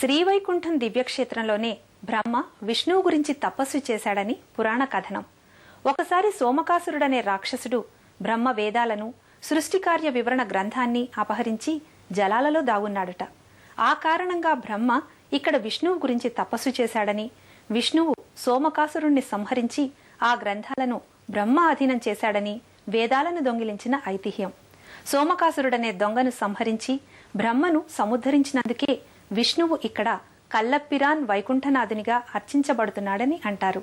శ్రీవైకుంఠం దివ్యక్షేత్రంలోనే బ్రహ్మ విష్ణువు గురించి తపస్సు చేశాడని పురాణ కథనం. ఒకసారి సోమకాసురుడనే రాక్షసుడు బ్రహ్మ వేదాలను, సృష్టి కార్య వివరణ గ్రంథాన్ని అపహరించి జలాలలో దాగున్నాడట. ఆ కారణంగా బ్రహ్మ ఇక్కడ విష్ణువు గురించి తపస్సు చేశాడని, విష్ణువు సోమకాసురుణ్ణి సంహరించి ఆ గ్రంథాలను బ్రహ్మ అధీనం చేశాడని వేదాలను దొంగిలించిన ఐతిహ్యం. సోమకాసురుడనే దొంగను సంహరించి బ్రహ్మను సముద్ధరించినందుకే విష్ణువు ఇక్కడ కల్లప్పిరాన్ వైకుంఠనాథునిగా అర్చించబడుతున్నాడని అంటారు.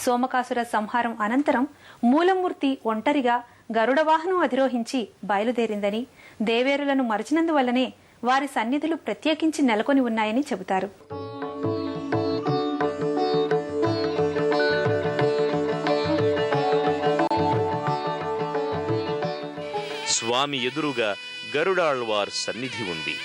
సోమకాసుర సంహారం అనంతరం మూలమూర్తి ఒంటరిగా గరుడ వాహనం అధిరోహించి బయలుదేరిందని, దేవేరులను మరచినందువల్లనే వారి సన్నిధులు ప్రత్యేకించి నెలకొని ఉన్నాయని చెబుతారు. స్వామి ఎదురుగా గరుడాళ్వార్ సన్నిధి ఉంది.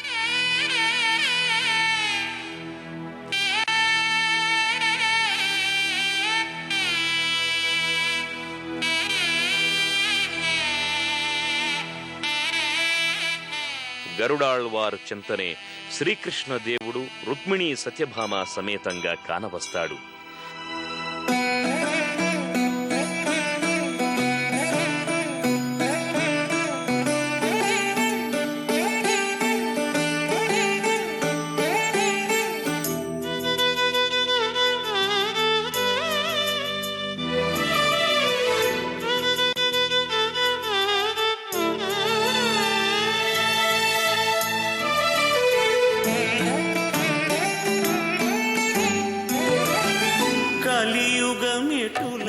గరుడాళ్వార్ చింతనే శ్రీకృష్ణదేవుడు రుక్మిణీ సత్యభామ సమేతంగా కానవస్తాడు.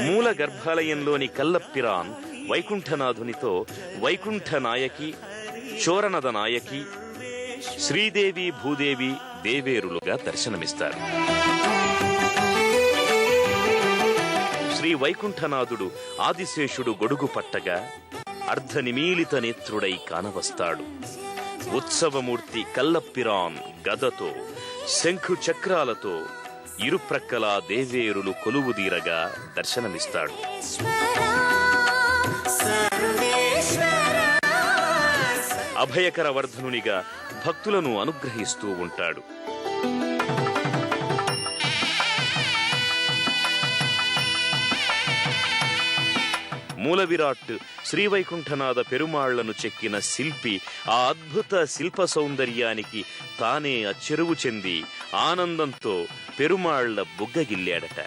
మూల గర్భాలయంలోని కల్లప్పిరాన్ వైకుంఠనాథునితో వైకుంఠ నాయకి, చోరనద నాయకి, శ్రీదేవి భూదేవి దేవేరులుగా దర్శనమిస్తారు. శ్రీ వైకుంఠనాథుడు ఆదిశేషుడు గొడుగు పట్టగా అర్ధనిమీలిత నేత్రుడై కానవస్తాడు. ఉత్సవమూర్తి కల్లప్పిరాన్ గదతో, శంఖు చక్రాలతో ఇరుప్రక్కలా దేవేరులు కొలువుదీరగా దర్శనమిస్తాడు. అభయకర వర్ధనునిగా భక్తులను అనుగ్రహిస్తూ ఉంటాడు. మూల విరాట్ శ్రీవైకుంఠనాథ పెరుమాళ్లను చెక్కిన శిల్పి ఆ అద్భుత శిల్ప సౌందర్యానికి తానే అచ్చెరువు చెంది ఆనందంతో పెరుమాళ్ల బుగ్గగిల్లాడట.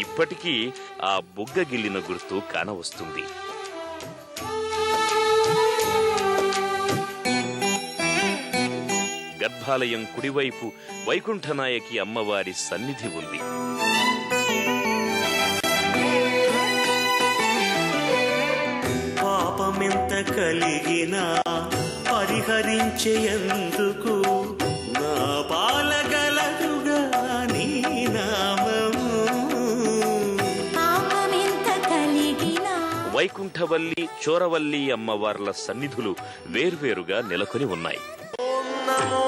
ఇప్పటికీ ఆ బుగ్గగిల్లిన గుర్తు కానవస్తుంది. గర్భాలయం కుడివైపు వైకుంఠనాయకి అమ్మవారి సన్నిధి ఉంది. పాపమెంత కలిగినా పరిహరించేందుకు నా పాలగలదుగా నీ నామము. పాపమెంత కలిగినా వైకుంఠవల్లి, చోరవల్లి అమ్మవార్ల సన్నిధులు వేర్వేరుగా నెలకొని ఉన్నాయి. ఓం నమో